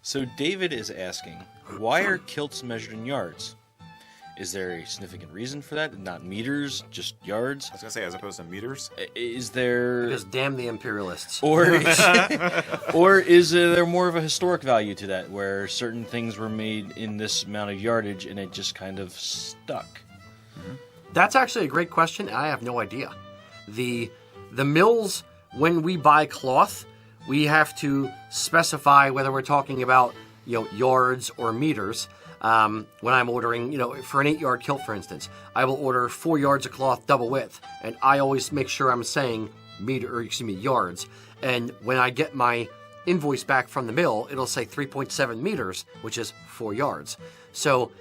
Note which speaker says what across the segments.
Speaker 1: So David is asking, why are kilts measured in yards? Is there a significant reason for that? Not meters, just yards?
Speaker 2: I was going to say, as opposed to meters?
Speaker 1: Is there...
Speaker 3: Because damn the imperialists.
Speaker 1: Or is there more of a historic value to that, where certain things were made in this amount of yardage and it just kind of stuck?
Speaker 3: Mm-hmm. That's actually a great question. I have no idea. The mills, when we buy cloth, we have to specify whether we're talking about yards or meters. When I'm ordering, for an 8-yard kilt, for instance, I will order 4 yards of cloth double width, and I always make sure I'm saying yards. And when I get my invoice back from the mill, it'll say 3.7 meters, which is 4 yards. So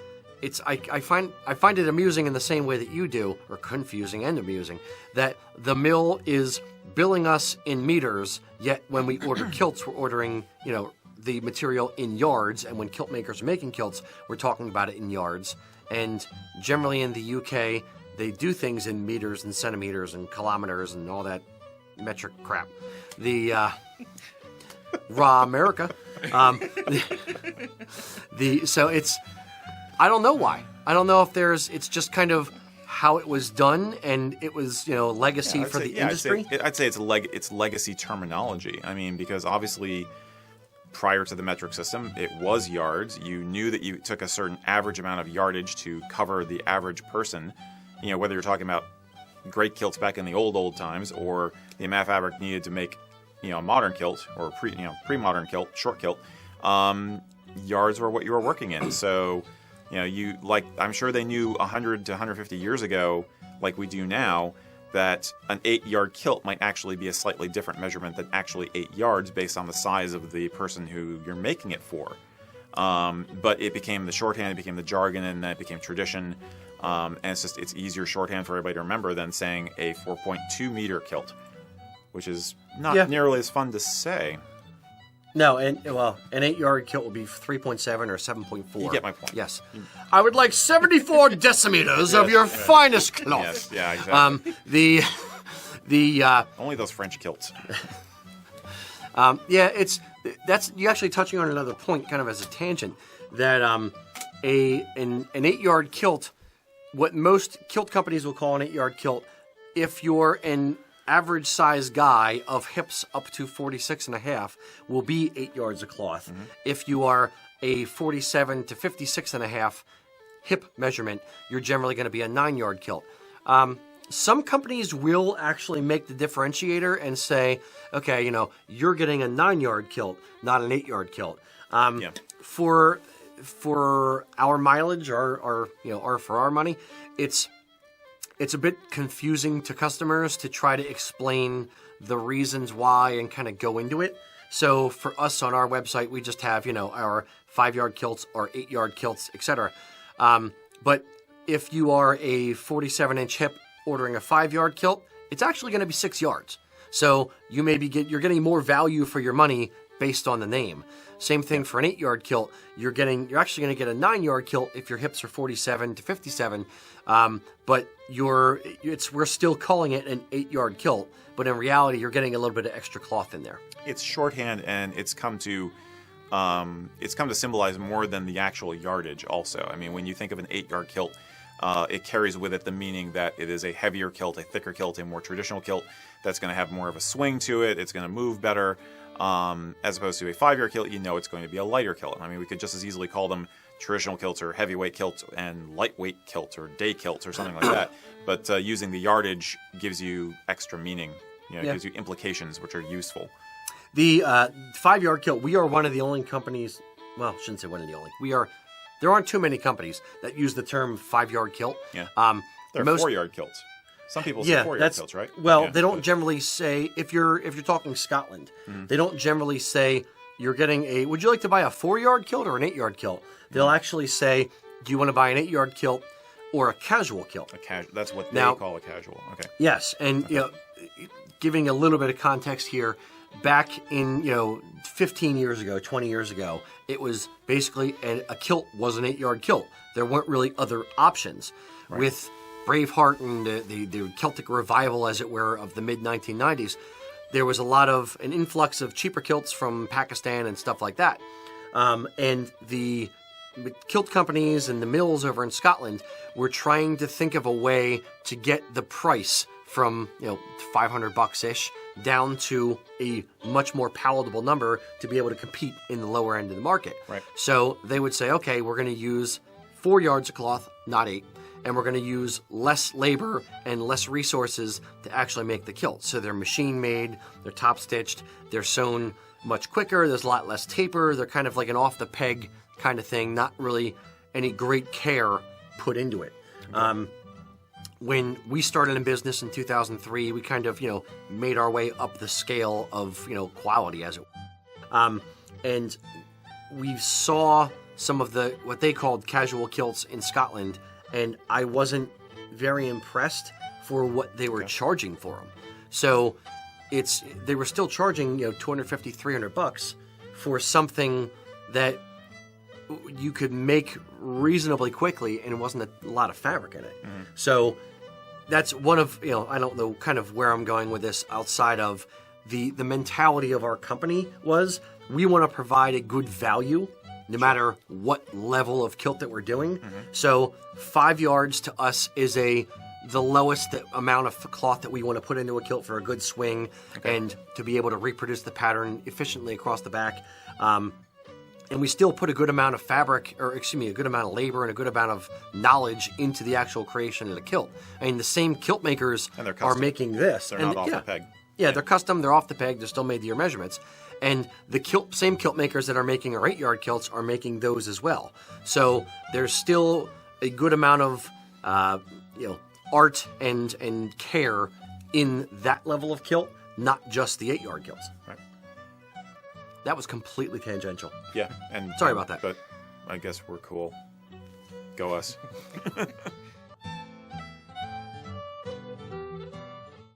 Speaker 3: I find it amusing in the same way that you do, or confusing and amusing, that the mill is billing us in meters, yet when we order kilts, we're ordering, the material in yards, and when kilt makers are making kilts, we're talking about it in yards. And generally in the UK, they do things in meters and centimeters and kilometers and all that metric crap. The raw America. So it's, I don't know why. I don't know if it's just kind of how it was done, and it was legacy for the industry.
Speaker 2: I'd say it's legacy terminology. I mean, because obviously, prior to the metric system, it was yards. You knew that you took a certain average amount of yardage to cover the average person. Whether you're talking about great kilts back in the old times, or the amount of fabric needed to make, a modern kilt or pre-modern kilt, short kilt. Yards were what you were working in. So, I'm sure they knew 100 to 150 years ago, like we do now, that an 8-yard kilt might actually be a slightly different measurement than actually 8 yards based on the size of the person who you're making it for. But it became the shorthand, it became the jargon, and then it became tradition. And it's easier shorthand for everybody to remember than saying a 4.2 meter kilt, which is not nearly as fun to say.
Speaker 3: No, an 8-yard kilt will be 3.7 or 7.4.
Speaker 2: You get my point.
Speaker 3: Yes. I would like 74 decimeters of your finest cloth.
Speaker 2: Yes, yeah, exactly. Only those French kilts.
Speaker 3: That's you actually touching on another point, kind of as a tangent, that an 8-yard kilt, what most kilt companies will call an 8-yard kilt, if you're an average size guy of hips up to 46 and a half, will be 8 yards of cloth. Mm-hmm. If you are a 47 to 56 and a half hip measurement, you're generally going to be a 9-yard kilt. Some companies will actually make the differentiator and say, okay, you're getting a 9-yard kilt, not an 8-yard kilt. For our mileage or for our money, it's a bit confusing to customers to try to explain the reasons why and kind of go into it. So for us on our website, we just have, our 5-yard kilts, our 8-yard kilts, etc. But if you are a 47-inch hip ordering a 5-yard kilt, it's actually going to be 6 yards. So you're getting more value for your money based on the name. Same thing for an 8-yard kilt. You're actually going to get a 9-yard kilt if your hips are 47 to 57. But we're still calling it an 8-yard kilt, but in reality, you're getting a little bit of extra cloth in there.
Speaker 2: It's shorthand, and it's come to symbolize more than the actual yardage. Also, I mean, when you think of an 8-yard kilt, it carries with it the meaning that it is a heavier kilt, a thicker kilt, a more traditional kilt that's going to have more of a swing to it. It's going to move better. As opposed to a 5-yard kilt, it's going to be a lighter kilt. I mean, we could just as easily call them traditional kilts or heavyweight kilts and lightweight kilts or day kilts or something like that. But using the yardage gives you extra meaning. It gives you implications which are useful.
Speaker 3: The 5-yard kilt, we are one of the only companies, well, I shouldn't say one of the only. There aren't too many companies that use the term 5-yard kilt.
Speaker 2: Yeah. They're 4-yard kilts. Some people say 4-yard kilts, right?
Speaker 3: Well, they don't generally say, if you're talking Scotland, they don't generally say you're getting would you like to buy a 4-yard kilt or an 8-yard kilt? They'll actually say, do you want to buy an 8-yard kilt or a casual kilt?
Speaker 2: That's what they call a casual. Okay.
Speaker 3: Yes, and giving a little bit of context here, back in 15 years ago, 20 years ago, it was basically a kilt was an 8-yard kilt. There weren't really other options. Right. With Braveheart and the Celtic revival, as it were, of the mid-1990s, there was an influx of cheaper kilts from Pakistan and stuff like that. And the kilt companies and the mills over in Scotland were trying to think of a way to get the price from $500 ish down to a much more palatable number to be able to compete in the lower end of the market.
Speaker 2: Right.
Speaker 3: So they would say, okay, we're going to use 4 yards of cloth, not 8, and we're going to use less labor and less resources to actually make the kilt. So they're machine made, they're top stitched, they're sewn much quicker, there's a lot less taper, they're kind of like an off the peg kind of thing, not really any great care put into it. When we started in business in 2003, we kind of, made our way up the scale of, quality, as it were. And we saw some of the, what they called casual kilts in Scotland, and I wasn't very impressed for what they were charging for them. So they were still charging, $250, $300 for something that you could make reasonably quickly, and it wasn't a lot of fabric in it. Mm-hmm. So that's one of, I don't know kind of where I'm going with this outside of the mentality of our company was we want to provide a good value no matter what level of kilt that we're doing. Mm-hmm. So 5 yards to us is the lowest amount of cloth that we want to put into a kilt for a good swing and to be able to reproduce the pattern efficiently across the back. And we still put a good amount of fabric, a good amount of labor and a good amount of knowledge into the actual creation of the kilt. I mean, the same kilt makers are making this.
Speaker 2: They're not off the peg.
Speaker 3: Yeah, they're custom, they're off the peg, they're still made to your measurements. And the same kilt makers that are making our 8-yard kilts are making those as well. So there's still a good amount of, art and care in that level of kilt, not just the 8-yard kilts.
Speaker 2: Right.
Speaker 3: That was completely tangential.
Speaker 2: Yeah, and
Speaker 3: sorry about that.
Speaker 2: But I guess we're cool. Go us.